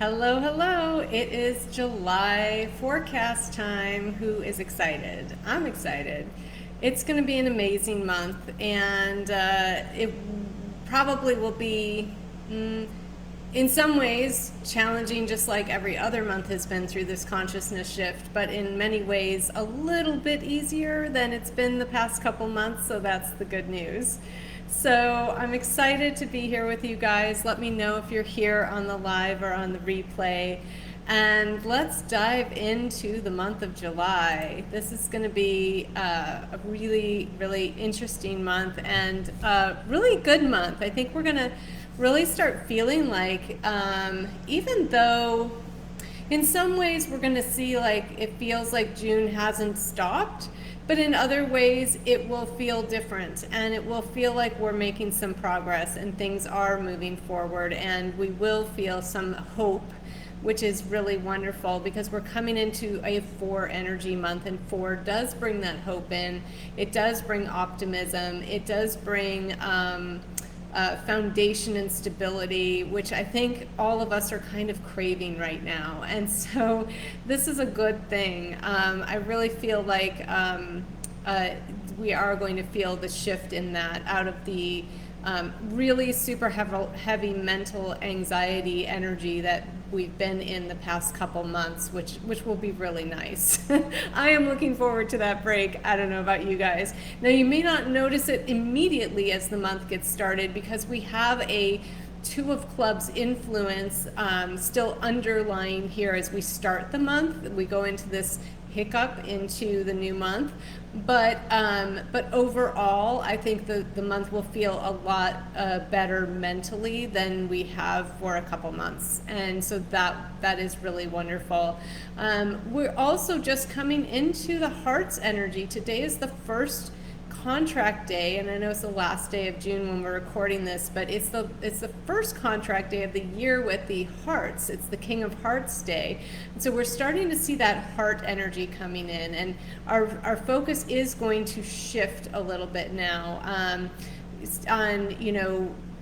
Hello, hello. It is July forecast time. Who is excited? I'm excited. It's going to be an amazing month, and it probably will be, in some ways, challenging, just like every other month has been through this consciousness shift, but in many ways, a little bit easier than it's been the past couple months, so that's the good news. So I'm excited to be here with you guys. Let me know if you're here on the live or on the replay. And let's dive into the month of July. This is going to be a really, really interesting month and a really good month. I think we're going to really start feeling like, even though in some ways we're going to see like it feels like June hasn't stopped, but in other ways it will feel different, and it will feel like we're making some progress and things are moving forward, and we will feel some hope, which is really wonderful because we're coming into a 4 energy month, and 4 does bring that hope in. It does bring optimism. It does bring foundation and stability, which I think all of us are kind of craving right now. And so this is a good thing. I really feel like we are going to feel the shift in that out of the really super heavy mental anxiety energy that we've been in the past couple months, which will be really nice. I am looking forward to that break. I don't know about you guys. Now, you may not notice it immediately as the month gets started because we have a Two of Clubs influence still underlying here as we start the month. We go into this hiccup into the new month, but overall I think the month will feel a lot better mentally than we have for a couple months, and so that is really wonderful. We're also just coming into the Heart's energy. Today is the first contract day, and I know it's the last day of June when we're recording this, but it's the first contract day of the year with the Hearts. It's the King of Hearts day, and so we're starting to see that heart energy coming in, and our focus is going to shift a little bit now on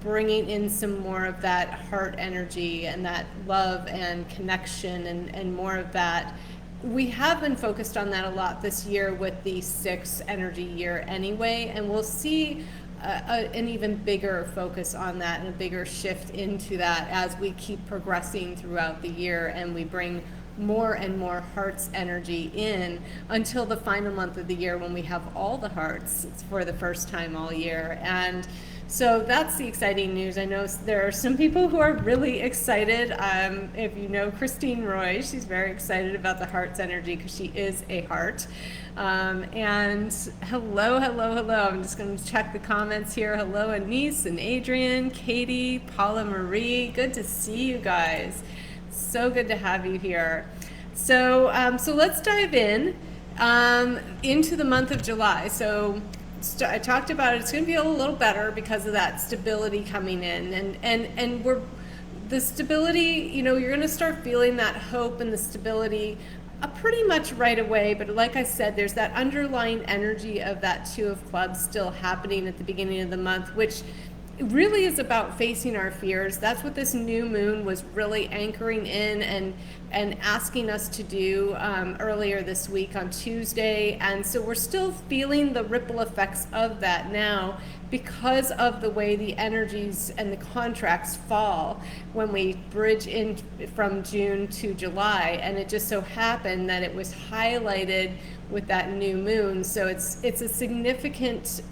bringing in some more of that heart energy and that love and connection and more of that. We have been focused on that a lot this year with the 6 energy year anyway, and we'll see an even bigger focus on that and a bigger shift into that as we keep progressing throughout the year, and we bring more and more Hearts energy in until the final month of the year when we have all the Hearts for the first time all year. And so that's the exciting news. I know there are some people who are really excited. If you know Christine Roy, she's very excited about the Heart's energy because she is a heart. And hello, hello, hello. I'm just going to check the comments here. Hello, Anise and Adrian, Katie, Paula Marie. Good to see you guys. So good to have you here. So let's dive in into the month of July. So I talked about it. It's going to feel a little better because of that stability coming in, and the stability. You're going to start feeling that hope and the stability pretty much right away. But like I said, there's that underlying energy of that Two of Clubs still happening at the beginning of the month, which really is about facing our fears. That's what this new moon was really anchoring in and asking us to do earlier this week on Tuesday. And so we're still feeling the ripple effects of that now because of the way the energies and the contracts fall when we bridge in from June to July. And it just so happened that it was highlighted with that new moon. So it's a significant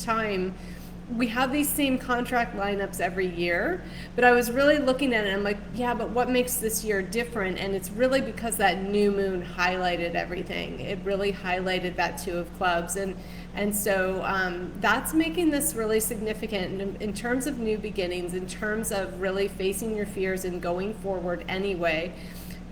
time. We have these same contract lineups every year, but I was really looking at it and I'm like, yeah, but what makes this year different? And it's really because that new moon highlighted everything. It really highlighted that Two of Clubs, and so that's making this really significant in terms of new beginnings, in terms of really facing your fears and going forward anyway.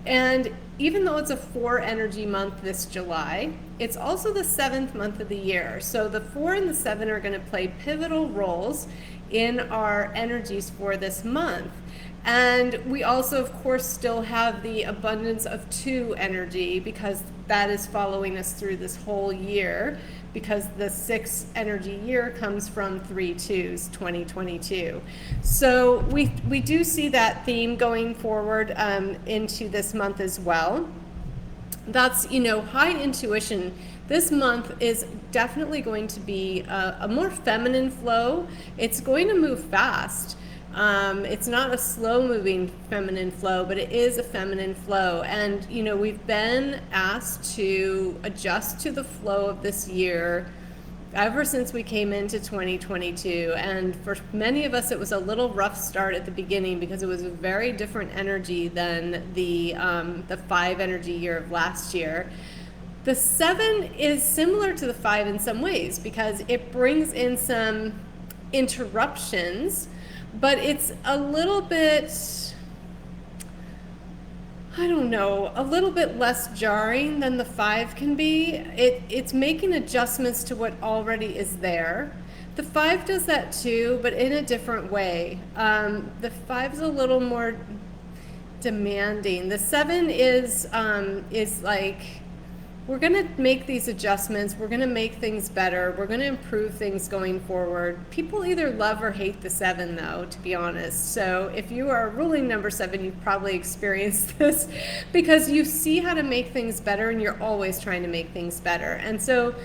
And even though it's a 4 energy month this July, it's also the 7th month of the year. So the 4 and the 7 are going to play pivotal roles in our energies for this month. And we also, of course, still have the abundance of 2 energy because that is following us through this whole year. because the 6 energy year comes from 3/2s, 2022. So we do see that theme going forward into this month as well. That's, high intuition. This month is definitely going to be a more feminine flow. It's going to move fast. It's not a slow moving feminine flow, but it is a feminine flow. And, we've been asked to adjust to the flow of this year ever since we came into 2022. And for many of us, it was a little rough start at the beginning because it was a very different energy than the 5 energy year of last year. The 7 is similar to the 5 in some ways because it brings in some interruptions, but it's a little bit, I don't know, a little bit less jarring than the 5 can be. It's making adjustments to what already is there. The 5 does that too, but in a different way. The 5 is a little more demanding. The 7 is like, we're going to make these adjustments. We're going to make things better. We're going to improve things going forward. People either love or hate the 7, though, to be honest. So if you are ruling number 7, you've probably experienced this because you see how to make things better and you're always trying to make things better. And so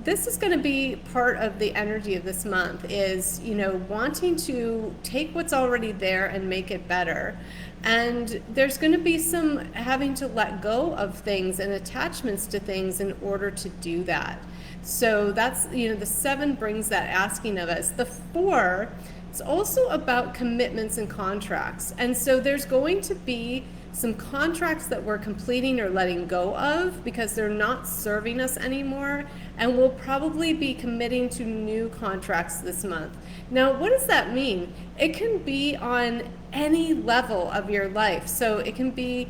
this is going to be part of the energy of this month is, wanting to take what's already there and make it better. And there's going to be some having to let go of things and attachments to things in order to do that. So that's, the 7 brings that asking of us. The 4 is also about commitments and contracts. And so there's going to be some contracts that we're completing or letting go of because they're not serving us anymore, and we'll probably be committing to new contracts this month. Now, what does that mean? It can be on any level of your life. So it can be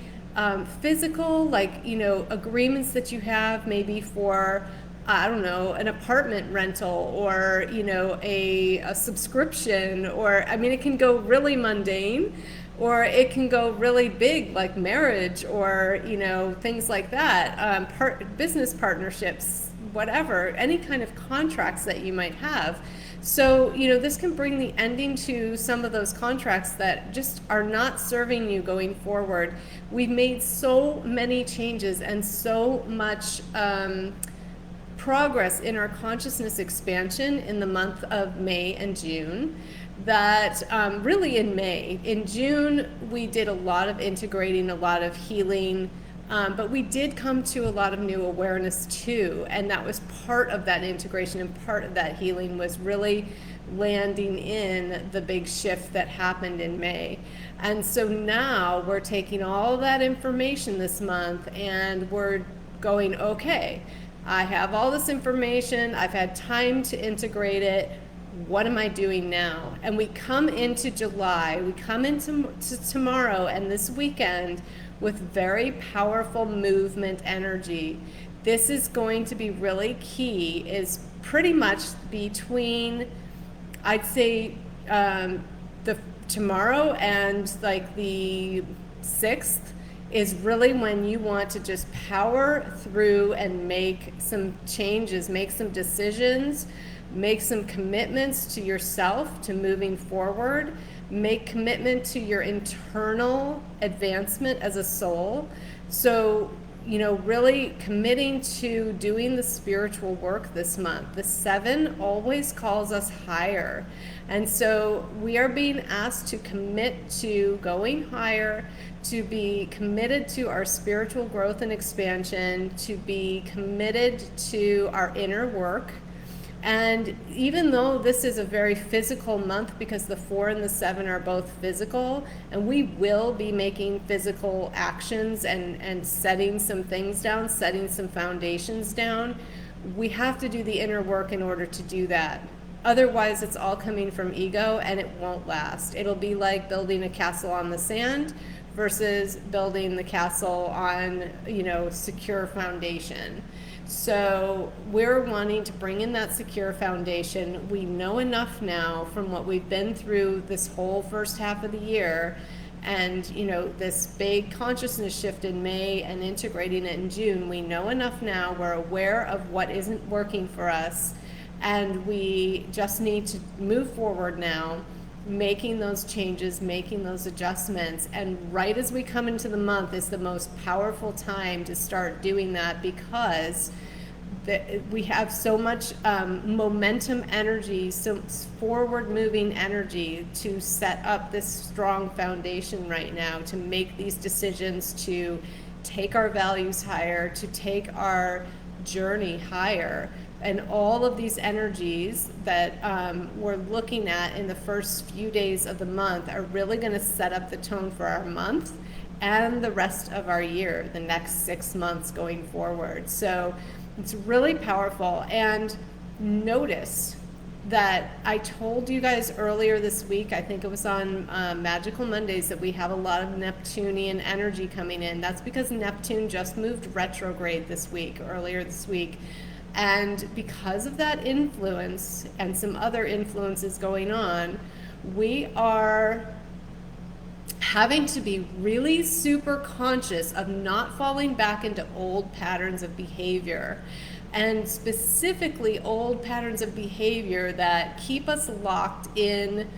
physical, like, agreements that you have maybe for, I don't know, an apartment rental or, a subscription, or, it can go really mundane, or it can go really big, like marriage or, things like that, business partnerships, whatever, any kind of contracts that you might have. So, this can bring the ending to some of those contracts that just are not serving you going forward. We've made so many changes and so much progress in our consciousness expansion in the month of May and June that really in May. In June, we did a lot of integrating, a lot of healing, but we did come to a lot of new awareness too, and that was part of that integration, and part of that healing was really landing in the big shift that happened in May. And so now we're taking all that information this month and we're going, okay, I have all this information, I've had time to integrate it, what am I doing now? And we come into July, we come into tomorrow and this weekend with very powerful movement energy. This is going to be really key, is pretty much between, I'd say, the tomorrow and like the 6th is really when you want to just power through and make some changes, make some decisions, make some commitments to yourself to moving forward, make commitment to your internal advancement as a soul. So, really committing to doing the spiritual work this month. The 7 always calls us higher. And so we are being asked to commit to going higher, to be committed to our spiritual growth and expansion, to be committed to our inner work. And even though this is a very physical month because the 4 and the 7 are both physical, and we will be making physical actions and setting some things down, setting some foundations down, we have to do the inner work in order to do that. Otherwise, it's all coming from ego and it won't last. It'll be like building a castle on the sand versus building the castle on, secure foundation. So we're wanting to bring in that secure foundation. We know enough now from what we've been through this whole first half of the year and this big consciousness shift in May and integrating it in June. We know enough now, we're aware of what isn't working for us, and we just need to move forward now, making those changes, making those adjustments. And right as we come into the month is the most powerful time to start doing that, because we have so much momentum energy, so forward moving energy to set up this strong foundation right now, to make these decisions, to take our values higher, to take our journey higher. And all of these energies that we're looking at in the first few days of the month are really going to set up the tone for our month and the rest of our year, the next 6 months going forward. So it's really powerful. And notice that I told you guys earlier this week, I think it was on Magical Mondays, that we have a lot of Neptunian energy coming in. That's because Neptune just moved retrograde earlier this week. And because of that influence and some other influences going on, we are having to be really super conscious of not falling back into old patterns of behavior, and specifically old patterns of behavior that keep us locked in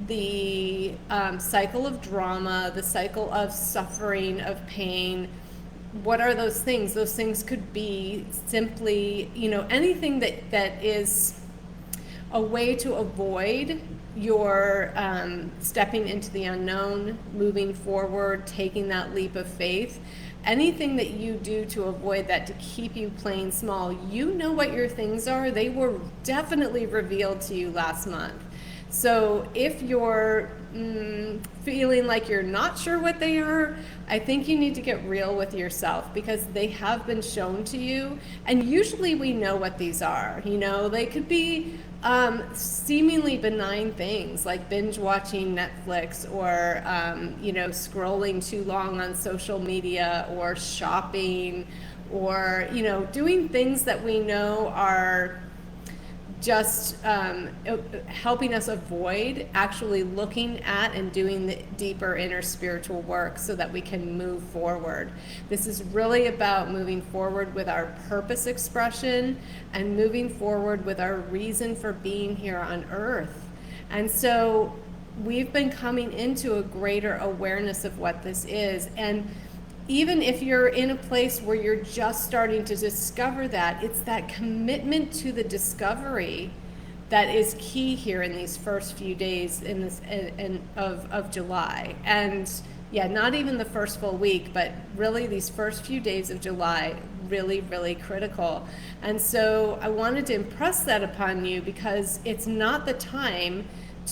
the cycle of drama, the cycle of suffering, of pain. What are those things? Those things could be simply, anything that is a way to avoid your stepping into the unknown, moving forward, taking that leap of faith. Anything that you do to avoid that, to keep you playing small, you know what your things are. They were definitely revealed to you last month. So if you're feeling like you're not sure what they are, I think you need to get real with yourself, because they have been shown to you. And usually we know what these are. They could be seemingly benign things like binge watching Netflix, or scrolling too long on social media, or shopping, or doing things that we know are just helping us avoid actually looking at and doing the deeper inner spiritual work so that we can move forward. This is really about moving forward with our purpose expression and moving forward with our reason for being here on earth. And so we've been coming into a greater awareness of what this is. And even if you're in a place where you're just starting to discover that, it's that commitment to the discovery that is key here in these first few days of July. And not even the first full week, but really these first few days of July, really, really critical. And so I wanted to impress that upon you, because it's not the time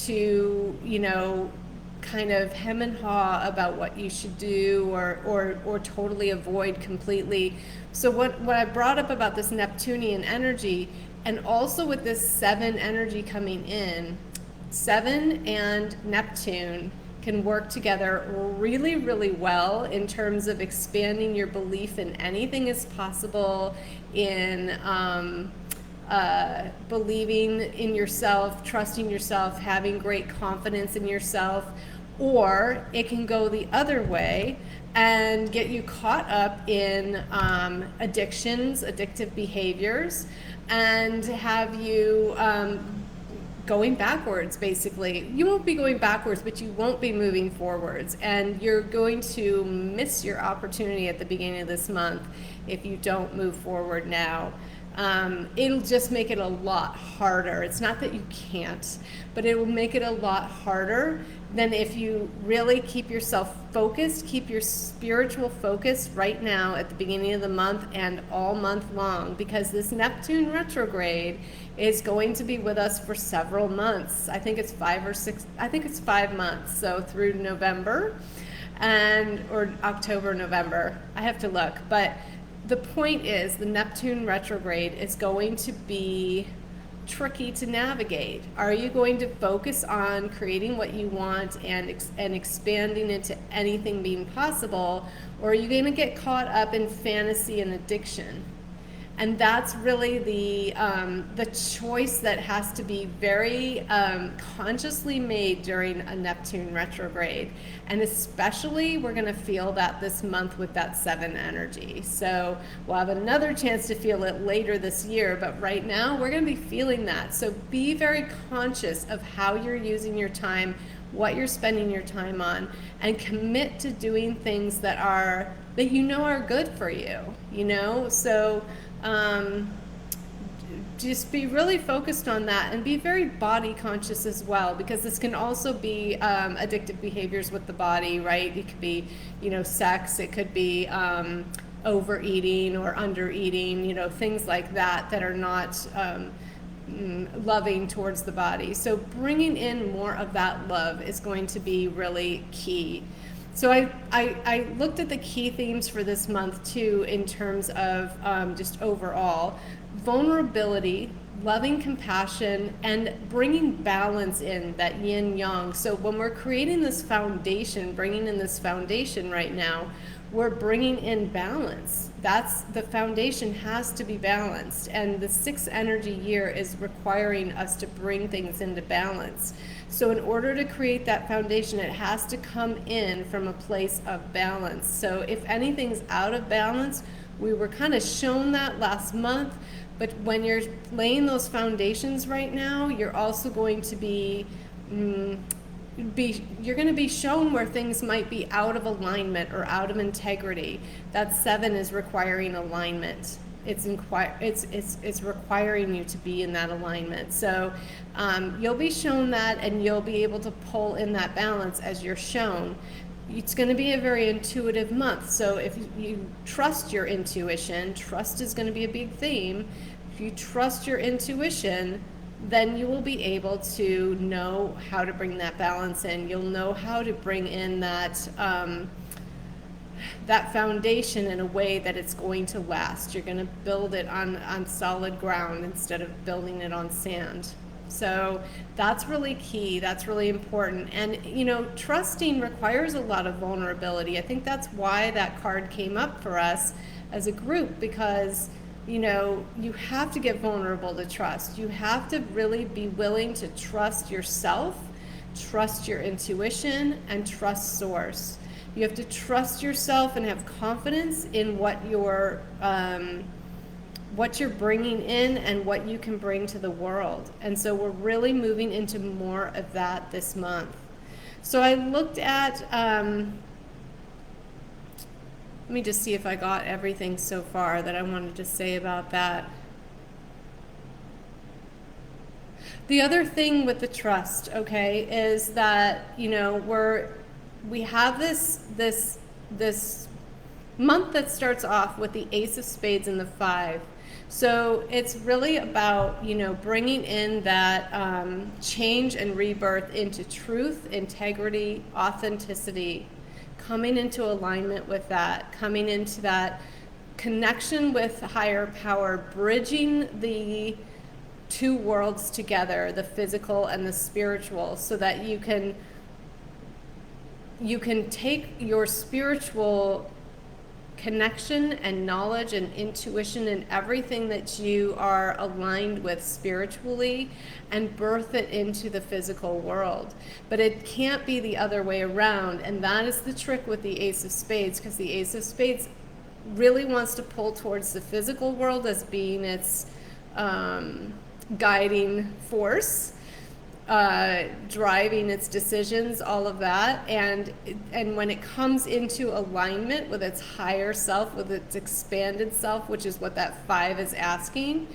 to, kind of hem and haw about what you should do, or totally avoid completely. So what I brought up about this Neptunian energy, and also with this 7 energy coming in, 7 and Neptune can work together really, really well in terms of expanding your belief in anything is possible, in believing in yourself, trusting yourself, having great confidence in yourself. Or it can go the other way and get you caught up in addictions, addictive behaviors, and have you going backwards, basically. You won't be going backwards, but you won't be moving forwards. And you're going to miss your opportunity at the beginning of this month if you don't move forward now. It'll just make it a lot harder. It's not that you can't, but it will make it a lot harder than if you really keep yourself focused, keep your spiritual focus right now at the beginning of the month and all month long, because this Neptune retrograde is going to be with us for several months. I think it's 5 months, so through November or October, November. I have to look, but the point is the Neptune retrograde is going to be tricky to navigate. Are you going to focus on creating what you want and expanding into anything being possible, or are you going to get caught up in fantasy and addiction? And that's really the choice that has to be very consciously made during a Neptune retrograde. And especially we're going to feel that this month with that 7 energy. So we'll have another chance to feel it later this year, but right now we're going to be feeling that. So be very conscious of how you're using your time, what you're spending your time on, and commit to doing things that you know are good for you, you know? So just be really focused on that, and be very body conscious as well, because this can also be addictive behaviors with the body, right? It could be, you know, sex, it could be overeating or undereating, you know, things like that are not loving towards the body. So bringing in more of that love is going to be really key. So I looked at the key themes for this month too, in terms of just overall vulnerability, loving compassion, and bringing balance in, that yin yang. So when we're creating this foundation, bringing in this foundation right now, we're bringing in balance. That's the foundation, has to be balanced. And the 6th energy year is requiring us to bring things into balance. So in order to create that foundation, it has to come in from a place of balance. So if anything's out of balance, we were kind of shown that last month, but when you're laying those foundations right now, you're also going to be you're going to be shown where things might be out of alignment or out of integrity. That 7 is requiring alignment. It's requiring you to be in that alignment. So you'll be shown that, and you'll be able to pull in that balance as you're shown. It's going to be a very intuitive month. So if you trust your intuition, trust is going to be a big theme. If you trust your intuition, then you will be able to know how to bring that balance in. You'll know how to bring in that that foundation in a way that it's going to last. You're going to build it on solid ground instead of building it on sand. So that's really key. That's really important. And, you know, trusting requires a lot of vulnerability. I think that's why that card came up for us as a group, because, you know, you have to get vulnerable to trust. You have to really be willing to trust yourself, trust your intuition, and trust source. You have to trust yourself and have confidence in what you're bringing in and what you can bring to the world. And so we're really moving into more of that this month. So I looked at, let me just see if I got everything so far that I wanted to say about that. The other thing with the trust, okay, is that, you know, we have this month that starts off with the Ace of Spades and the 5. So it's really about, you know, bringing in that change and rebirth into truth, integrity, authenticity, coming into alignment with that, coming into that connection with higher power, bridging the 2 worlds together, the physical and the spiritual, so that you can take your spiritual connection and knowledge and intuition and everything that you are aligned with spiritually and birth it into the physical world. But it can't be the other way around, and that is the trick with the Ace of Spades, because the Ace of Spades really wants to pull towards the physical world as being its guiding force, driving its decisions, all of that. And when it comes into alignment with its higher self, with its expanded self, which is what that 5 is asking,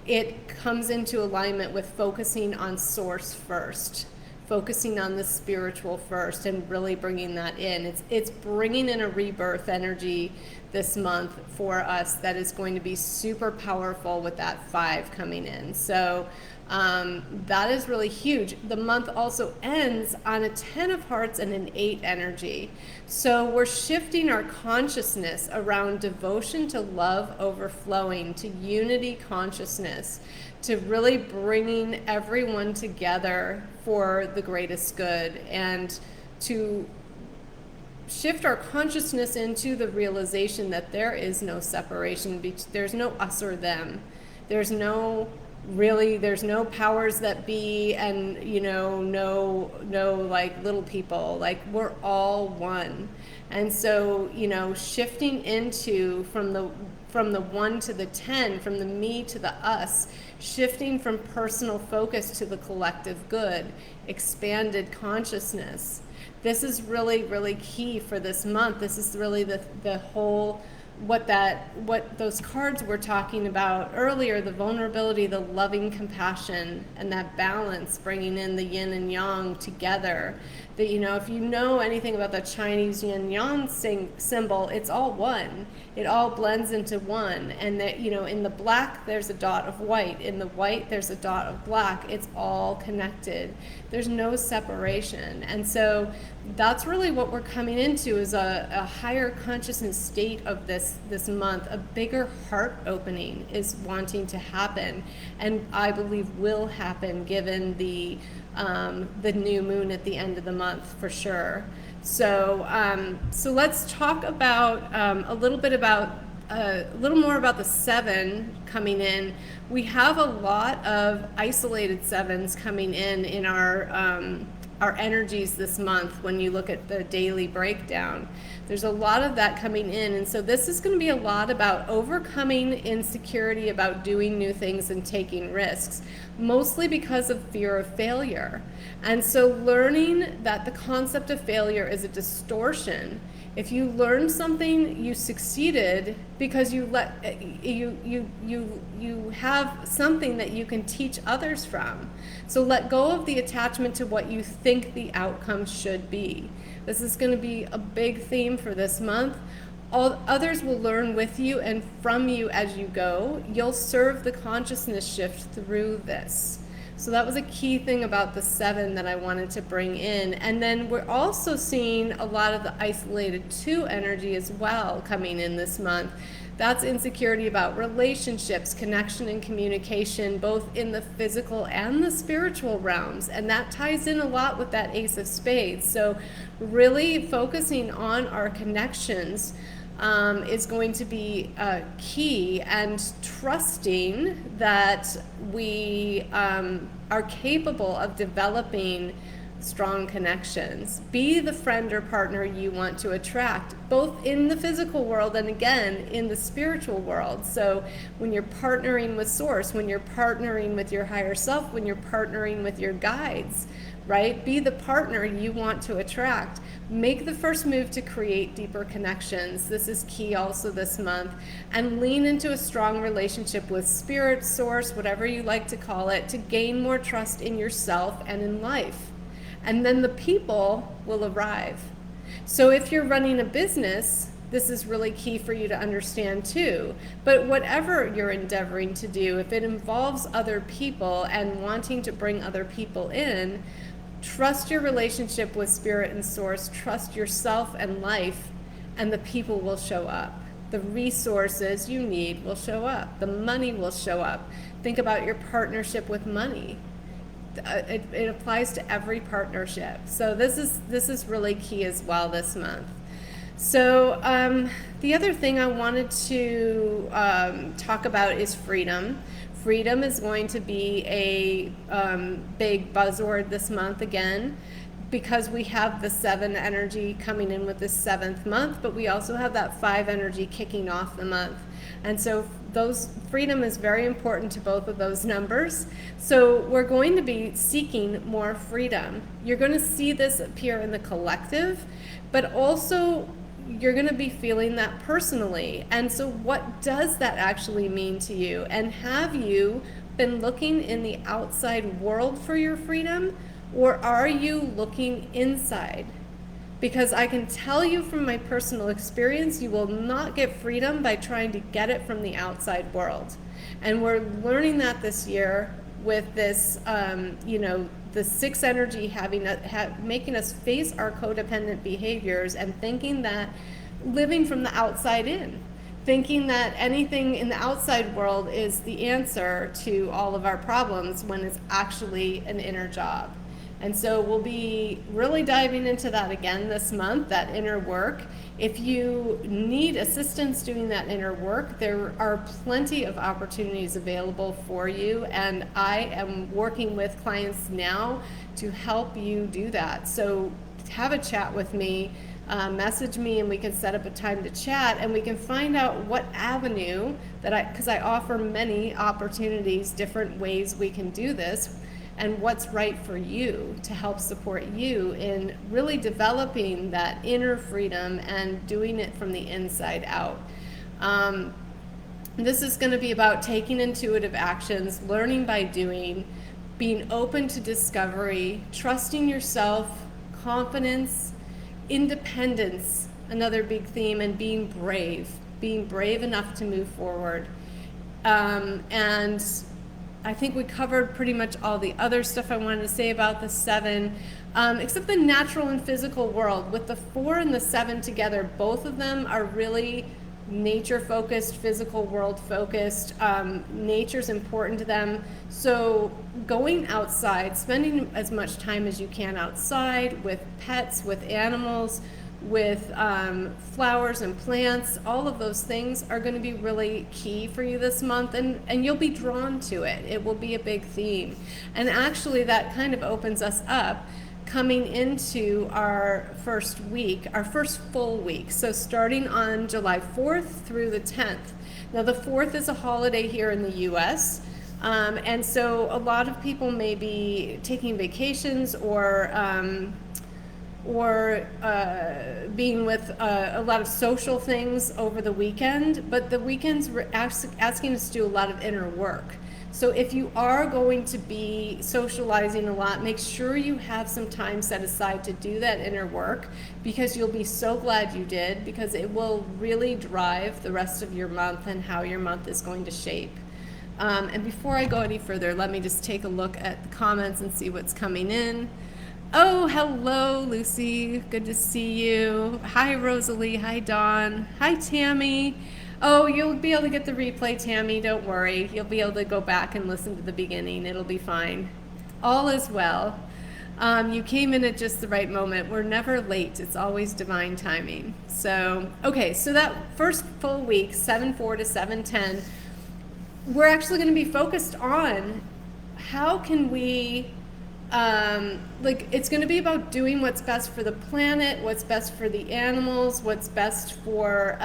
it comes into alignment with focusing on source first, focusing on the spiritual first, and really bringing that in. It's bringing in a rebirth energy this month for us that is going to be super powerful with that 5 coming in. So that is really huge. The month also ends on a 10 of hearts and an 8 energy. So we're shifting our consciousness around devotion to love overflowing, to unity consciousness, to really bringing everyone together for the greatest good, and to shift our consciousness into the realization that there is no separation. There's no us or them. There's no powers that be, and no like little people. Like, we're all one. And so, shifting into from the 1 to the 10, from the me to the us, shifting from personal focus to the collective good, expanded consciousness. This is really, really key for this month. This is really the whole, what those cards were talking about earlier, the vulnerability, the loving compassion, and that balance, bringing in the yin and yang together. That, if you know anything about the Chinese yin yang symbol, it's all one. It all blends into one. And that, in the black, there's a dot of white. In the white, there's a dot of black. It's all connected. There's no separation. And so that's really what we're coming into, is a higher consciousness state of this month. A bigger heart opening is wanting to happen, and I believe will happen given the new moon at the end of the month, for sure. So let's talk about a little more about the 7 coming in. We have a lot of isolated 7s coming in our energies this month. When you look at the daily breakdown, there's a lot of that coming in. And so this is going to be a lot about overcoming insecurity about doing new things and taking risks, mostly because of fear of failure. And so learning that the concept of failure is a distortion. If you learn something, you succeeded because you have something that you can teach others from. So let go of the attachment to what you think the outcome should be. This is going to be a big theme for this month. Others will learn with you and from you as you go. You'll serve the consciousness shift through this. So that was a key thing about the 7 that I wanted to bring in. And then we're also seeing a lot of the isolated 2 energy as well coming in this month. That's insecurity about relationships, connection and communication, both in the physical and the spiritual realms. And that ties in a lot with that Ace of Spades. So really focusing on our connections is going to be key, and trusting that we are capable of developing strong connections. Be the friend or partner you want to attract, both in the physical world and, again, in the spiritual world. So when you're partnering with Source, when you're partnering with your higher self, when you're partnering with your guides, right? Be the partner you want to attract. Make the first move to create deeper connections. This is key also this month. And lean into a strong relationship with Spirit, Source, whatever you like to call it, to gain more trust in yourself and in life. And then the people will arrive. So if you're running a business, this is really key for you to understand too. But whatever you're endeavoring to do, if it involves other people and wanting to bring other people in, trust your relationship with Spirit and Source, trust yourself and life, and the people will show up. The resources you need will show up. The money will show up. Think about your partnership with money. It applies to every partnership. So this is really key as well this month. So the other thing I wanted to talk about is freedom. Freedom is going to be a big buzzword this month again, because we have the 7 energy coming in with the 7th month, but we also have that 5 energy kicking off the month. And so freedom is very important to both of those numbers. So we're going to be seeking more freedom. You're going to see this appear in the collective, but also you're going to be feeling that personally. And so what does that actually mean to you? And have you been looking in the outside world for your freedom, or are you looking inside? Because I can tell you from my personal experience, you will not get freedom by trying to get it from the outside world. And we're learning that this year with this, the 6 energy making us face our codependent behaviors and thinking that living from the outside in, thinking that anything in the outside world is the answer to all of our problems, when it's actually an inner job. And so we'll be really diving into that again this month, that inner work. If you need assistance doing that inner work, there are plenty of opportunities available for you. And I am working with clients now to help you do that. So have a chat with me, message me, and we can set up a time to chat, and we can find out what avenue because I offer many opportunities, different ways we can do this, and what's right for you to help support you in really developing that inner freedom and doing it from the inside out. This is going to be about taking intuitive actions, learning by doing, being open to discovery, trusting yourself, confidence, independence, another big theme, and being brave enough to move forward. And I think we covered pretty much all the other stuff I wanted to say about the 7, except the natural and physical world. With the 4 and the 7 together, both of them are really nature focused, physical world focused. Nature's important to them. So going outside, spending as much time as you can outside with pets, with animals, with flowers and plants, all of those things are going to be really key for you this month, and you'll be drawn to it. It will be a big theme. And actually that kind of opens us up coming into our first week, our first full week. So starting on July 4th through the 10th. Now the 4th is a holiday here in the US. And so a lot of people may be taking vacations or being with a lot of social things over the weekend, but the weekend's asking us to do a lot of inner work. So if you are going to be socializing a lot, make sure you have some time set aside to do that inner work, because you'll be so glad you did, because it will really drive the rest of your month and how your month is going to shape. And before I go any further, let me just take a look at the comments and see what's coming in. Oh, hello, Lucy. Good to see you. Hi, Rosalie. Hi, Dawn. Hi, Tammy. Oh, you'll be able to get the replay, Tammy. Don't worry. You'll be able to go back and listen to the beginning. It'll be fine. All is well. You came in at just the right moment. We're never late. It's always divine timing. So, okay, so that first full week, 7/4 to 7/10, we're actually going to be focused on how can we it's going to be about doing what's best for the planet, what's best for the animals, what's best for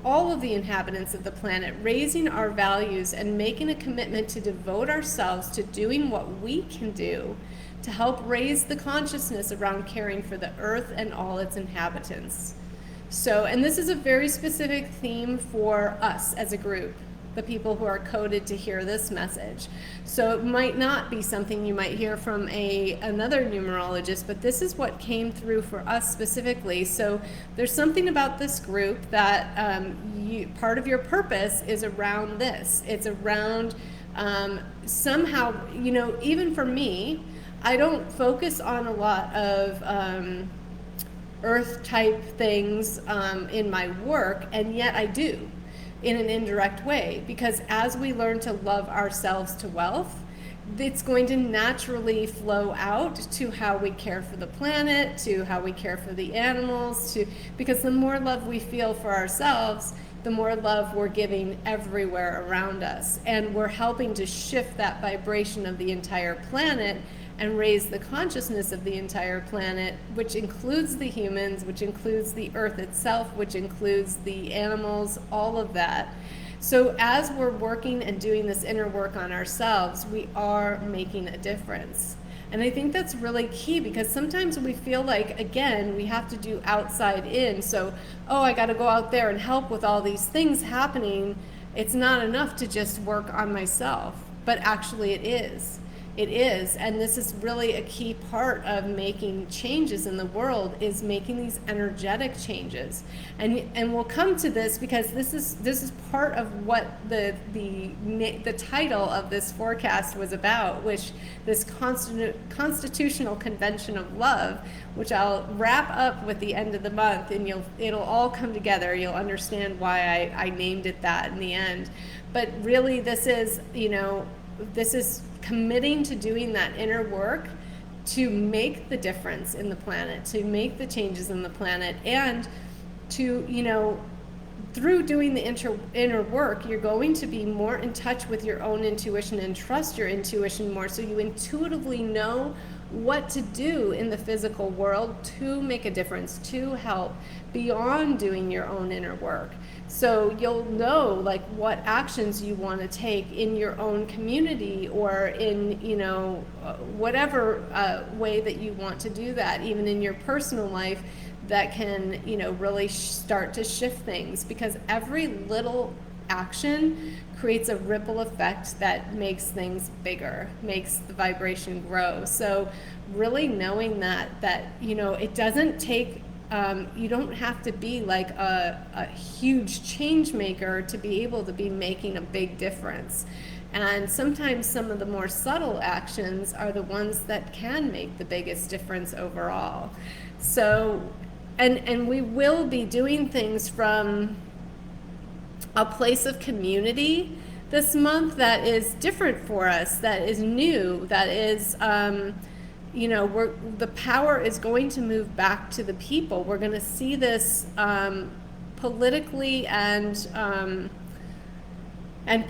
all of the inhabitants of the planet, raising our values and making a commitment to devote ourselves to doing what we can do to help raise the consciousness around caring for the earth and all its inhabitants. So, and this is a very specific theme for us as a group, the people who are coded to hear this message. So it might not be something you might hear from another numerologist, but this is what came through for us specifically. So there's something about this group that part of your purpose is around this. It's around somehow, even for me, I don't focus on a lot of earth type things in my work, and yet I do, in an indirect way, because as we learn to love ourselves to wealth, it's going to naturally flow out to how we care for the planet, to how we care for the animals, because the more love we feel for ourselves, the more love we're giving everywhere around us, and we're helping to shift that vibration of the entire planet and raise the consciousness of the entire planet, which includes the humans, which includes the earth itself, which includes the animals, all of that. So as we're working and doing this inner work on ourselves, we are making a difference. And I think that's really key, because sometimes we feel like, again, we have to do outside in. So, I got to go out there and help with all these things happening. It's not enough to just work on myself, but actually it is. It is, and this is really a key part of making changes in the world, is making these energetic changes. And we'll come to this, because this is part of what the title of this forecast was about, which this constitutional convention of love, which I'll wrap up with the end of the month, and it'll all come together. You'll understand why I named it that in the end. But really, this is committing to doing that inner work to make the difference in the planet, to make the changes in the planet, and to, through doing the inner work, you're going to be more in touch with your own intuition and trust your intuition more, so you intuitively know what to do in the physical world to make a difference, to help beyond doing your own inner work. So you'll know like what actions you want to take in your own community, or in whatever way that you want to do that, even in your personal life, that can really start to shift things, because every little action creates a ripple effect that makes things bigger, makes the vibration grow. So really knowing that it doesn't take, you don't have to be like a huge change maker to be able to be making a big difference. And sometimes some of the more subtle actions are the ones that can make the biggest difference overall. So, and we will be doing things from a place of community this month that is different for us, that is new, that is, the power is going to move back to the people. We're going to see this politically and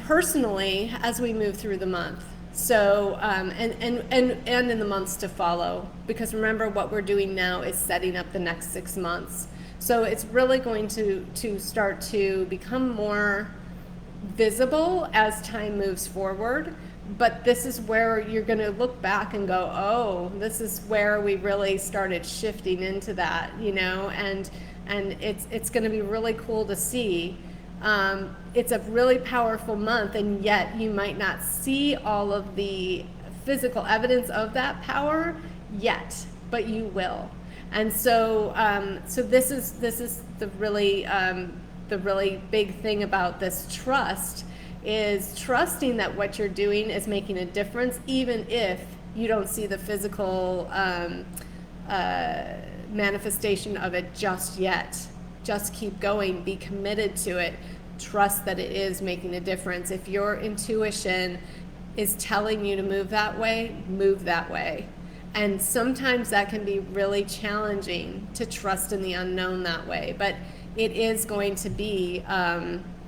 personally as we move through the month. So, and in the months to follow, because remember what we're doing now is setting up the next 6 months. So it's really going to start to become more visible as time moves forward. But this is where you're going to look back and go, oh, this is where we really started shifting into that, and it's going to be really cool to see. It's a really powerful month, and yet you might not see all of the physical evidence of that power yet, but you will. And so, so this is the really big thing about this trust, is trusting that what you're doing is making a difference, even if you don't see the physical manifestation of it just yet. Just keep going, be committed to it, trust that it is making a difference. If your intuition is telling you to move that way, move that way. And sometimes that can be really challenging to trust in the unknown that way, but it is going to be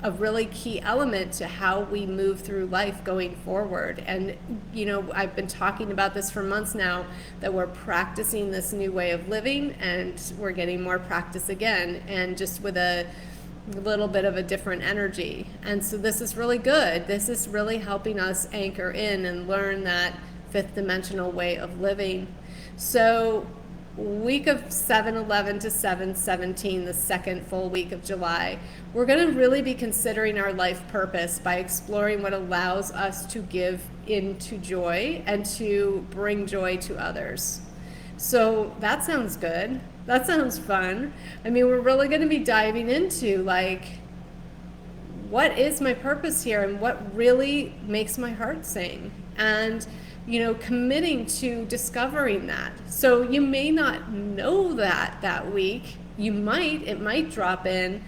a really key element to how we move through life going forward. And I've been talking about this for months now, that we're practicing this new way of living, and we're getting more practice again, and just with a little bit of a different energy. And so this is really good. This is really helping us anchor in and learn that fifth dimensional way of living. So week of 7/11 to 7/17, the second full week of July, we're going to really be considering our life purpose by exploring what allows us to give into joy and to bring joy to others. So that sounds good. That sounds fun. I mean, we're really going to be diving into like, what is my purpose here, and what really makes my heart sing, and committing to discovering that. So you may not know that week. It might drop in,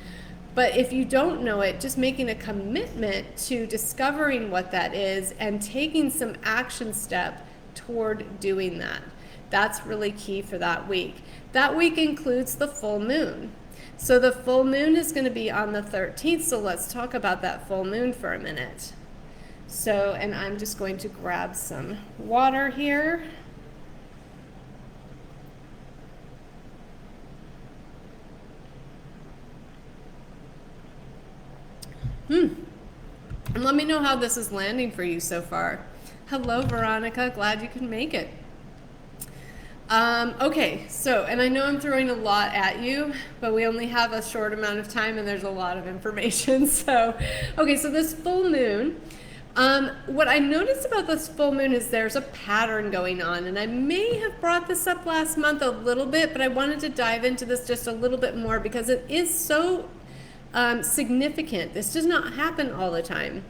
but if you don't know it, just making a commitment to discovering what that is and taking some action step toward doing that. That's really key for that week. That week includes the full moon. So the full moon is going to be on the 13th. So let's talk about that full moon for a minute. So, and I'm just going to grab some water here. And let me know how this is landing for you so far. Hello, Veronica. Glad you can make it. Okay, so, and I know I'm throwing a lot at you, but we only have a short amount of time and there's a lot of information. So, okay, so this full moon, what I noticed about this full moon is there's a pattern going on, and I may have brought this up last month a little bit, but I wanted to dive into this just a little bit more because it is so significant. This does not happen all the time.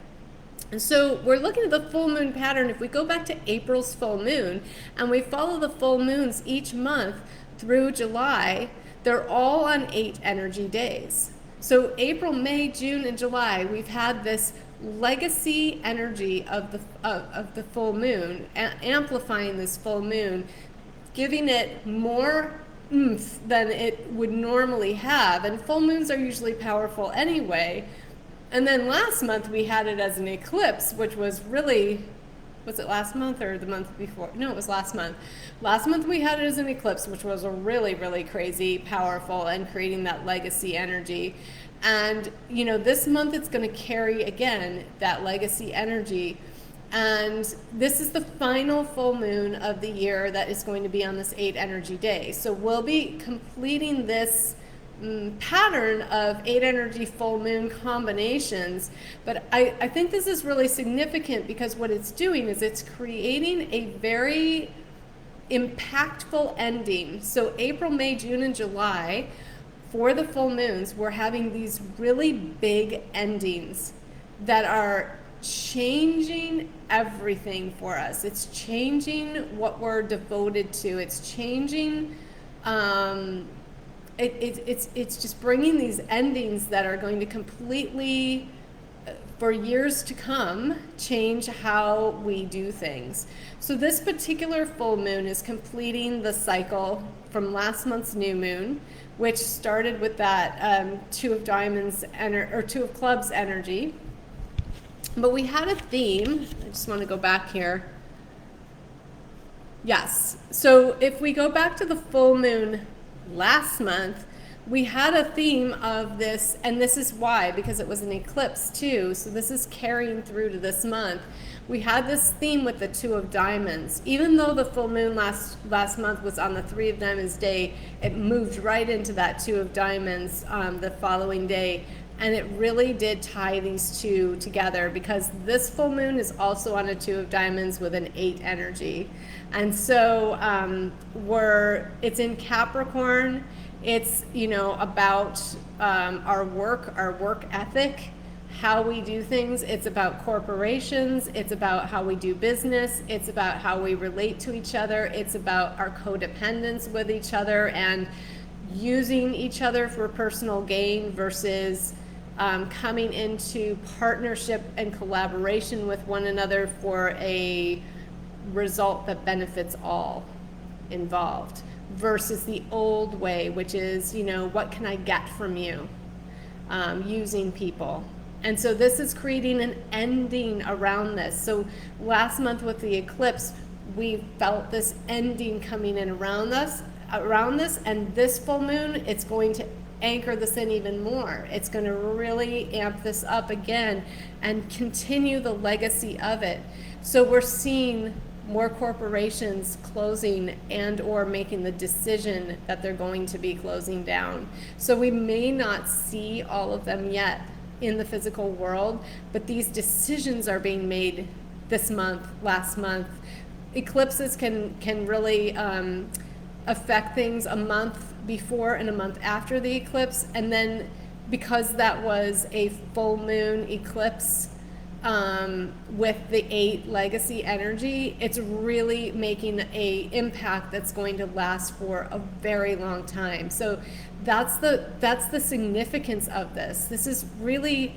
And so we're looking at the full moon pattern. If we go back to April's full moon and we follow the full moons each month through July, they're all on 8 energy days. So April, May, June, and July, we've had this legacy energy of the full moon, amplifying this full moon, giving it more oomph than it would normally have. And full moons are usually powerful anyway. And then last month we had it as an eclipse, which was really, was it last month or the month before? No, it was last month. Last month we had it as an eclipse, which was a really, really crazy, powerful, and creating that legacy energy. And, you know, this month it's going to carry again that legacy energy. And this is the final full moon of the year that is going to be on this 8 energy day. So we'll be completing this pattern of 8 energy full moon combinations. But I think this is really significant because what it's doing is it's creating a very impactful ending. So April, May, June, and July, for the full moons, we're having these really big endings that are changing everything for us. It's changing what we're devoted to. It's changing, it's just bringing these endings that are going to completely, for years to come, change how we do things. So this particular full moon is completing the cycle from last month's new moon, which started with that 2 of diamonds or 2 of clubs energy. But we had a theme. I just want to go back here. Yes. So if we go back to the full moon last month, we had a theme of this, and this is why, because it was an eclipse too. So this is carrying through to this month. We had this theme with the 2 of diamonds. Even though the full moon last month was on the 3 of diamonds day, it moved right into that 2 of diamonds the following day. And it really did tie these two together because this full moon is also on a 2 of diamonds with an 8 energy. And so it's in Capricorn. It's, you know, about our work ethic, how we do things. It's about corporations. It's about how we do business. It's about how we relate to each other. It's about our codependence with each other and using each other for personal gain versus coming into partnership and collaboration with one another for a result that benefits all involved, versus the old way, which is, you know, what can I get from you, using people. And so this is creating an ending around this. So last month with the eclipse, we felt this ending coming in around this, and this full moon, it's going to anchor this in even more. It's going to really amp this up again and continue the legacy of it. So we're seeing more corporations closing and or making the decision that they're going to be closing down. So we may not see all of them yet in the physical world, but these decisions are being made this month, last month. Eclipses can really affect things a month before and a month after the eclipse, and then because that was a full moon eclipse with the 8 legacy energy, it's really making a impact that's going to last for a very long time. So that's the significance of this. This is really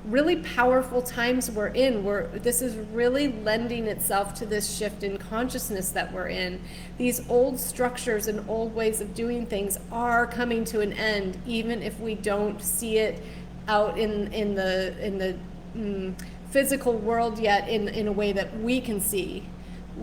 really powerful times we're in, where this is really lending itself to this shift in consciousness that we're in. These old structures and old ways of doing things are coming to an end, even if we don't see it out in the physical world yet in a way that we can see.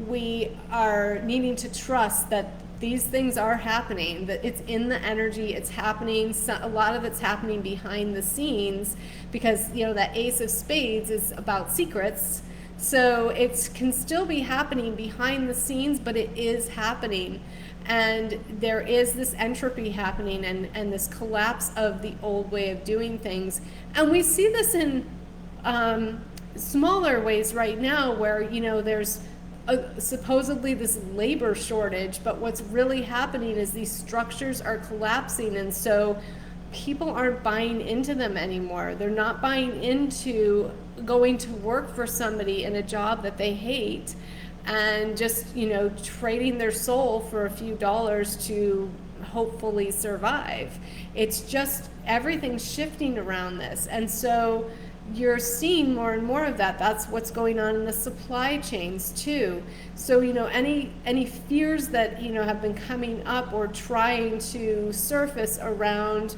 We are needing to trust that these things are happening, that it's in the energy, it's happening. So a lot of it's happening behind the scenes because, you know, that Ace of Spades is about secrets. So it can still be happening behind the scenes, but it is happening. And there is this entropy happening and this collapse of the old way of doing things. And we see this in smaller ways right now where, you know, there's supposedly this labor shortage, but what's really happening is these structures are collapsing, and so people aren't buying into them anymore. They're not buying into going to work for somebody in a job that they hate and just, you know, trading their soul for a few dollars to hopefully survive. It's just everything's shifting around this. And so you're seeing more and more of that. That's what's going on in the supply chains too. So, any fears that, have been coming up or trying to surface around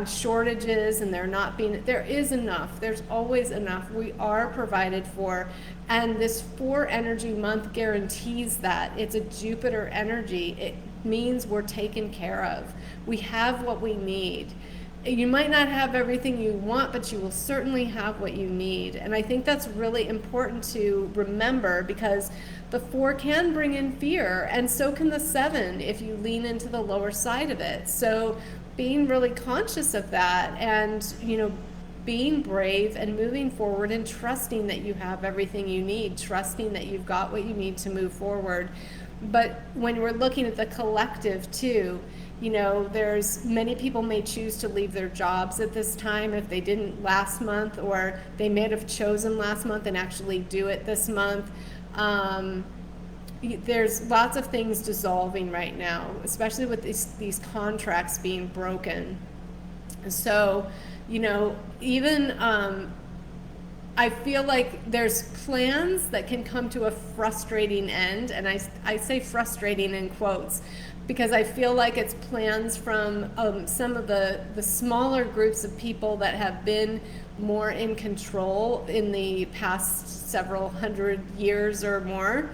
shortages, and there is enough. There's always enough. We are provided for. And this 4 energy month guarantees that. It's a Jupiter energy. It means we're taken care of. We have what we need. You might not have everything you want, but you will certainly have what you need. And I think that's really important to remember, because the 4 can bring in fear, and so can the 7 if you lean into the lower side of it. So being really conscious of that, and being brave and moving forward and trusting that you have everything you need, trusting that you've got what you need to move forward. But when we're looking at the collective too, there's many people may choose to leave their jobs at this time if they didn't last month, or they may have chosen last month and actually do it this month. There's lots of things dissolving right now, especially with these contracts being broken. So, even I feel like there's plans that can come to a frustrating end, and I say frustrating in quotes, because I feel like it's plans from some of the smaller groups of people that have been more in control in the past several hundred years or more.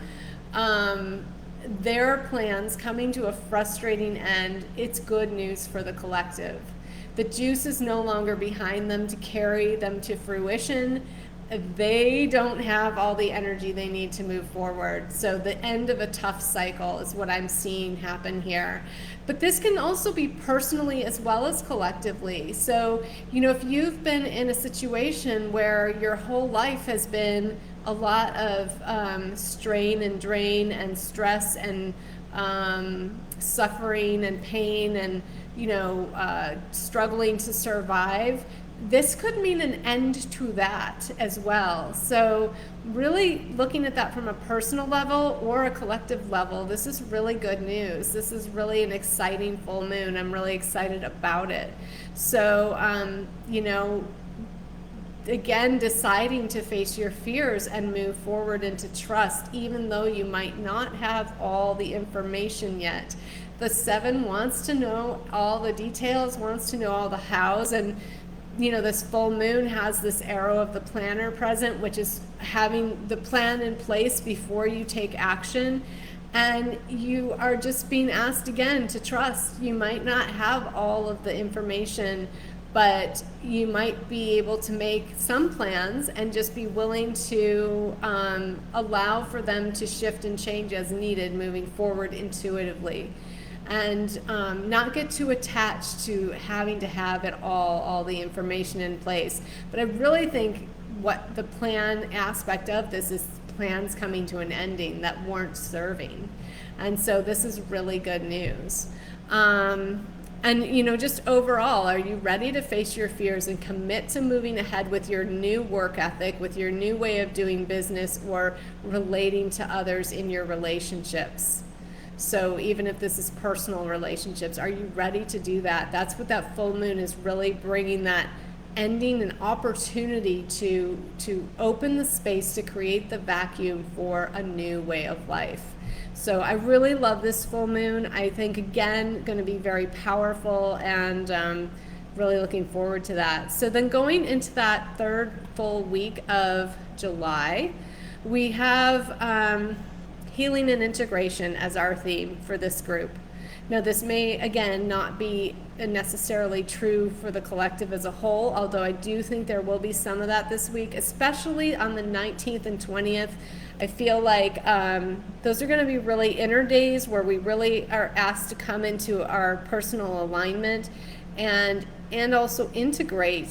Their plans coming to a frustrating end. It's good news for the collective. The juice is no longer behind them to carry them to fruition. They don't have all the energy they need to move forward. So the end of a tough cycle is what I'm seeing happen here. But this can also be personally as well as collectively. So, if you've been in a situation where your whole life has been a lot of strain and drain and stress and suffering and pain and, struggling to survive, this could mean an end to that as well. So really looking at that from a personal level or a collective level, this is really good news. This is really an exciting full moon. I'm really excited about it. So, again, deciding to face your fears and move forward into trust, even though you might not have all the information yet. The 7 wants to know all the details, wants to know all the hows, and this full moon has this arrow of the planner present, which is having the plan in place before you take action. And you are just being asked again to trust. You might not have all of the information, but you might be able to make some plans and just be willing to allow for them to shift and change as needed moving forward intuitively. And not get too attached to having to have it all the information in place. But I really think what the plan aspect of this is plans coming to an ending that weren't serving. And so this is really good news. And, just overall, are you ready to face your fears and commit to moving ahead with your new work ethic, with your new way of doing business or relating to others in your relationships? So even if this is personal relationships, are you ready to do that? That's what that full moon is really bringing, that ending, an opportunity to open the space to create the vacuum for a new way of life. So I really love this full moon. I think, again, going to be very powerful, and really looking forward to that. So then going into that third full week of July, we have healing and integration as our theme for this group. Now, this may, again, not be necessarily true for the collective as a whole, although I do think there will be some of that this week, especially on the 19th and 20th. I feel like those are going to be really inner days where we really are asked to come into our personal alignment and also integrate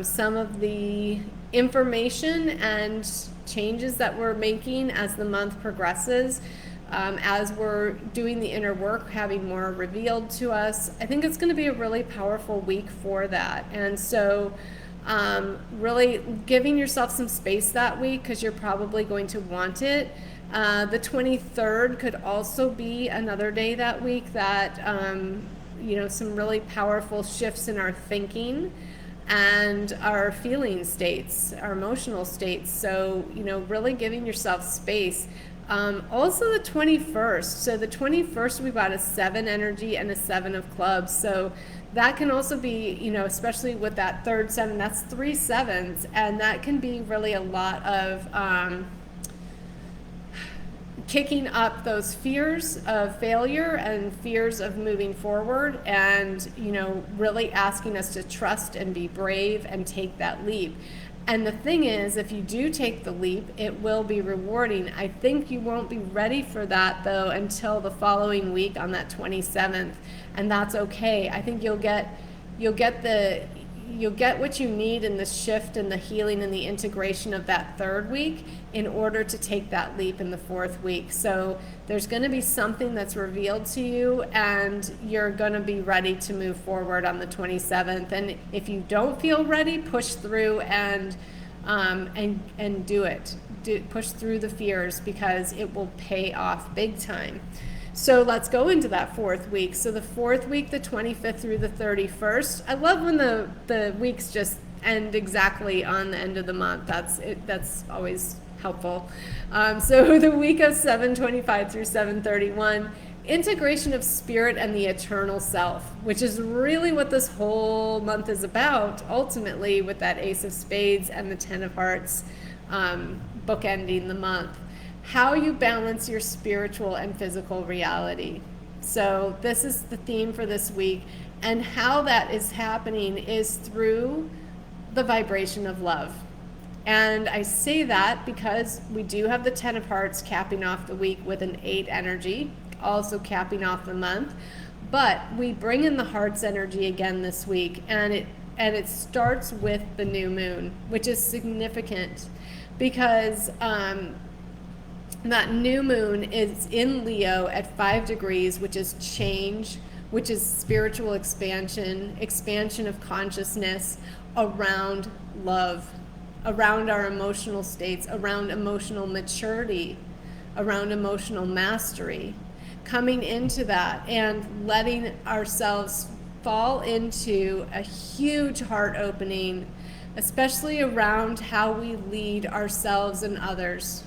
some of the information and changes that we're making as the month progresses, as we're doing the inner work, having more revealed to us. I think it's going to be a really powerful week for that. And so really giving yourself some space that week, because you're probably going to want it. The 23rd could also be another day that week that some really powerful shifts in our thinking. and our feeling states, our emotional states. So, really giving yourself space. Also the 21st. So the 21st, we've got a 7 energy and a 7 of clubs. So that can also be, especially with that third 7, that's 3 sevens. And that can be really a lot of kicking up those fears of failure and fears of moving forward, and really asking us to trust and be brave and take that leap. And the thing is, if you do take the leap, it will be rewarding. I think you won't be ready for that though until the following week on that 27th, and that's okay. I think you'll get what you need in the shift and the healing and the integration of that third week in order to take that leap in the fourth week. So there's going to be something that's revealed to you, and you're going to be ready to move forward on the 27th. And if you don't feel ready, push through and do it. Push through the fears, because it will pay off big time. So let's go into that fourth week. So the fourth week, the 25th through the 31st. I love when the weeks just end exactly on the end of the month. That's always helpful. So the week of 7/25 through 7/31, integration of spirit and the eternal self, which is really what this whole month is about, ultimately, with that Ace of Spades and the 10 of Hearts bookending the month. How you balance your spiritual and physical reality. So this is the theme for this week, and how that is happening is through the vibration of love. And I say that because we do have the 10 of Hearts capping off the week with an 8 energy, also capping off the month, but we bring in the Hearts energy again this week, and it starts with the new moon, which is significant because that new moon is in Leo at 5 degrees, which is change, which is spiritual expansion of consciousness around love, around our emotional states, around emotional maturity, around emotional mastery. Coming into that and letting ourselves fall into a huge heart opening, especially around how we lead ourselves and others.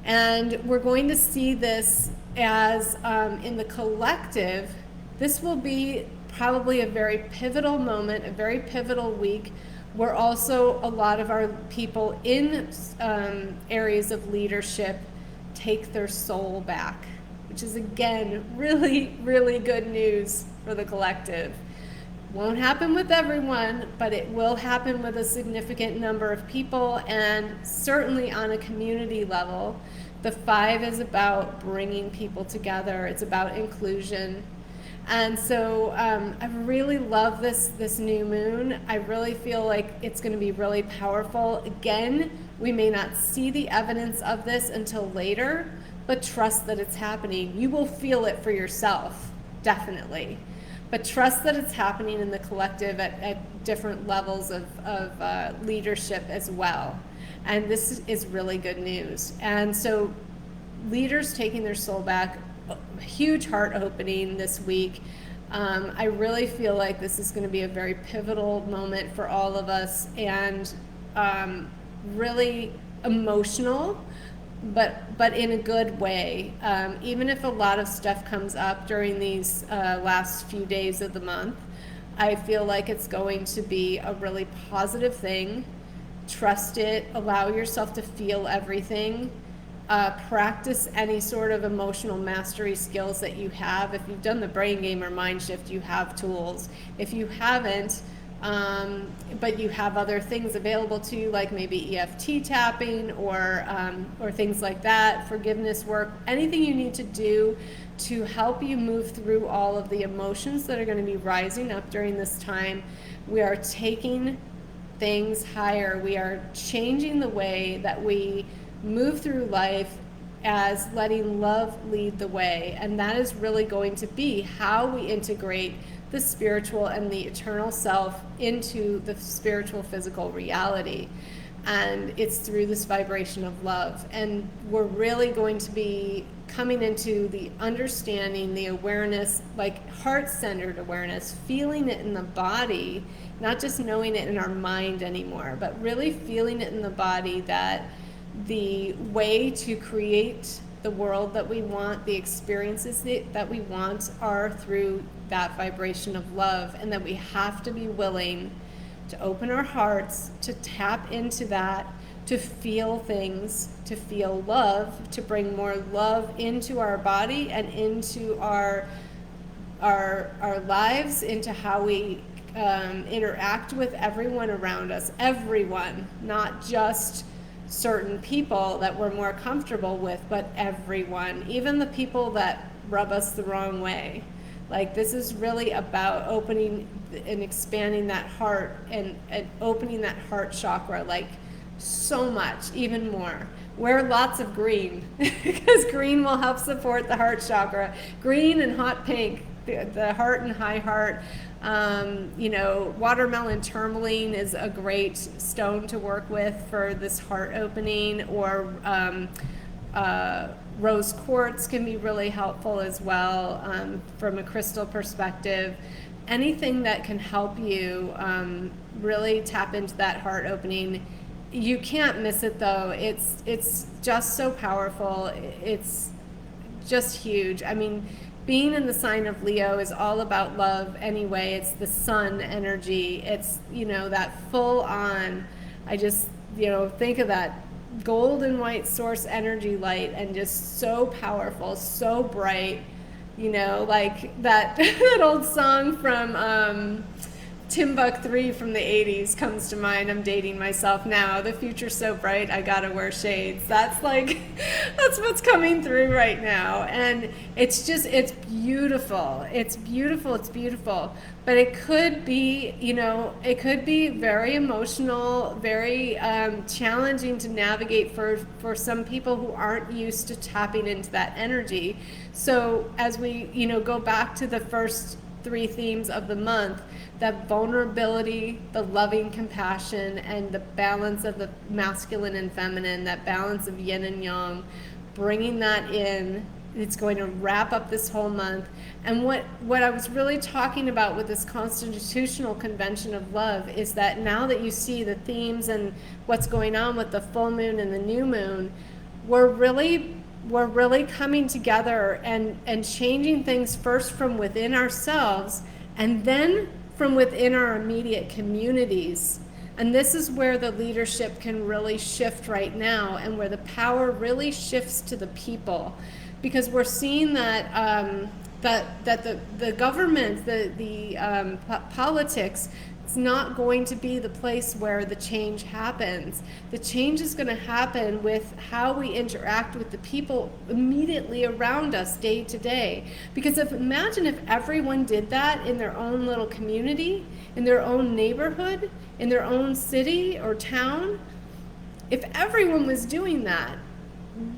And we're going to see this as, in the collective, this will be probably a very pivotal moment, a very pivotal week, where also a lot of our people in areas of leadership take their soul back, which is, again, really, really good news for the collective. Won't happen with everyone, but it will happen with a significant number of people, and certainly on a community level. The 5 is about bringing people together. It's about inclusion. And so I really love this new moon. I really feel like it's going to be really powerful. Again, we may not see the evidence of this until later, but trust that it's happening. You will feel it for yourself, definitely. But trust that it's happening in the collective at different levels of leadership as well. And this is really good news. And so leaders taking their soul back, huge heart opening this week. I really feel like this is going to be a very pivotal moment for all of us, and really emotional, but in a good way. Even if a lot of stuff comes up during these last few days of the month, I feel like it's going to be a really positive thing. Trust it, allow yourself to feel everything. Practice any sort of emotional mastery skills that you have. If you've done the brain game or mind shift, you have tools. If you haven't, but you have other things available to you, like maybe EFT tapping or things like that, forgiveness work, anything you need to do to help you move through all of the emotions that are going to be rising up during this time. We are taking things higher. We are changing the way that we move through life as letting love lead the way. And that is really going to be how we integrate the spiritual and the eternal self into the spiritual physical reality. And it's through this vibration of love. And we're really going to be coming into the understanding, the awareness, like heart-centered awareness, feeling it in the body, not just knowing it in our mind anymore, but really feeling it in the body, that the way to create the world that we want, the experiences that we want, are through that vibration of love, and that we have to be willing to open our hearts, to tap into that, to feel things, to feel love, to bring more love into our body and into our lives, into how we interact with everyone around us, everyone, not just certain people that we're more comfortable with, but everyone, even the people that rub us the wrong way. Like, this is really about opening and expanding that heart, and opening that heart chakra, like, so much, even more. Wear lots of green, because green will help support the heart chakra. Green and hot pink, the heart and high heart. Watermelon tourmaline is a great stone to work with for this heart opening, or rose quartz can be really helpful as well, from a crystal perspective. Anything that can help you really tap into that heart opening. You can't miss it, though. It's just so powerful. It's just huge. I mean, being in the sign of Leo is all about love anyway. It's the sun energy. It's, that full on, I just, think of that golden white source energy light, and just so powerful, so bright, like that, that old song from Timbuk 3 from the 80s comes to mind. I'm dating myself now. The future's so bright, I gotta wear shades. That's what's coming through right now. And it's beautiful. It's beautiful. But it could be, it could be very emotional, very challenging to navigate for some people who aren't used to tapping into that energy. So as we, go back to the first 3 themes of the month, that vulnerability, the loving compassion, and the balance of the masculine and feminine, that balance of yin and yang, bringing that in, it's going to wrap up this whole month. And what I was really talking about with this constitutional convention of love is that now that you see the themes and what's going on with the full moon and the new moon, we're really coming together and changing things first from within ourselves, and then from within our immediate communities. And this is where the leadership can really shift right now, and where the power really shifts to the people, because we're seeing that the government, the politics, it's not going to be the place where the change happens. The change is going to happen with how we interact with the people immediately around us day to day. Because imagine if everyone did that in their own little community, in their own neighborhood, in their own city or town. If everyone was doing that,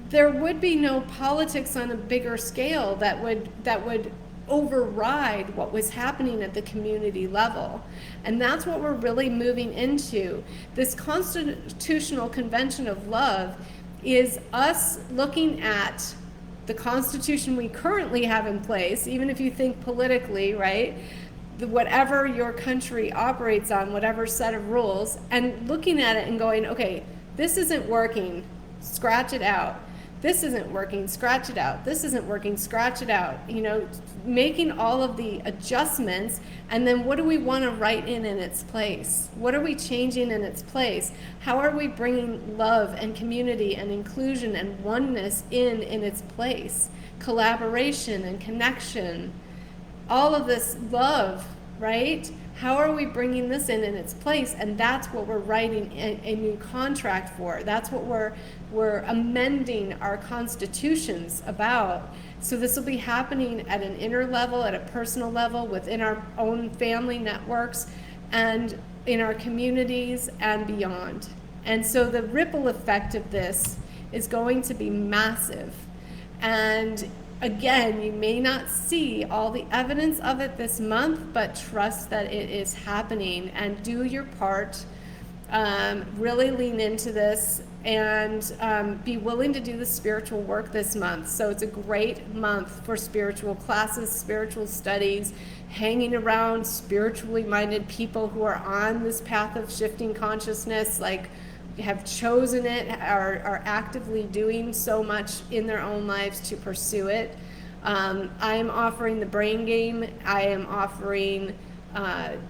there would be no politics on a bigger scale that would override what was happening at the community level. And that's what we're really moving into. This constitutional convention of love is us looking at the constitution we currently have in place, even if you think politically, right? Whatever your country operates on, whatever set of rules, and looking at it and going, okay, this isn't working, scratch it out. This isn't working, scratch it out. This isn't working, scratch it out. Making all of the adjustments, and then what do we want to write in its place? What are we changing in its place? How are we bringing love and community and inclusion and oneness in its place? Collaboration and connection, all of this love, right? How are we bringing this in its place? And that's what we're writing a new contract for. That's what we're amending our constitutions about. So this will be happening at an inner level, at a personal level, within our own family networks, and in our communities and beyond. And so the ripple effect of this is going to be massive. And again, you may not see all the evidence of it this month, but trust that it is happening, and do your part. Really lean into this and be willing to do the spiritual work this month. So it's a great month for spiritual classes, spiritual studies, hanging around spiritually minded people who are on this path of shifting consciousness, like have chosen it, are actively doing so much in their own lives to pursue it. I am offering the brain game. I am offering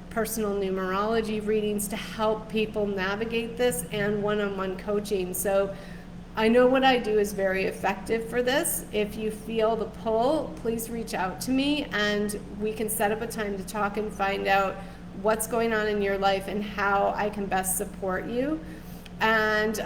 personal numerology readings to help people navigate this, and one-on-one coaching. So I know what I do is very effective for this. If you feel the pull, please reach out to me and we can set up a time to talk and find out what's going on in your life and how I can best support you. And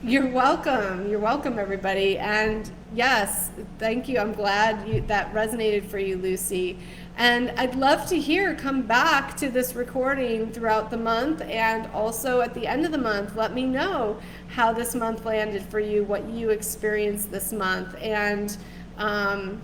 you're welcome. You're welcome, everybody. And yes, thank you. I'm glad that resonated for you, Lucy. And I'd love to come back to this recording throughout the month, and also at the end of the month, let me know how this month landed for you, what you experienced this month. And I'm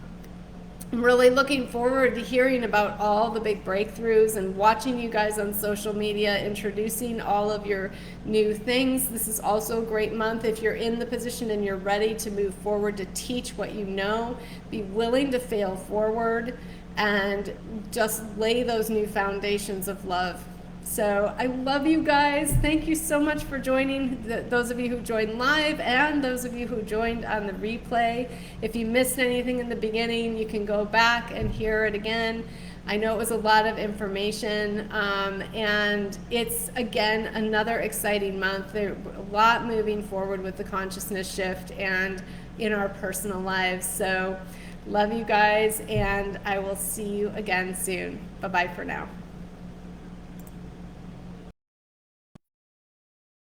really looking forward to hearing about all the big breakthroughs and watching you guys on social media, introducing all of your new things. This is also a great month if you're in the position and you're ready to move forward, to teach what you know, be willing to fail forward, and just lay those new foundations of love. So I love you guys. Thank you so much for joining, those of you who joined live and those of you who joined on the replay. If you missed anything in the beginning, you can go back and hear it again. I know it was a lot of information, and it's, again, another exciting month. There's a lot moving forward with the consciousness shift and in our personal lives. So love you guys, and I will see you again soon. Bye-bye for now.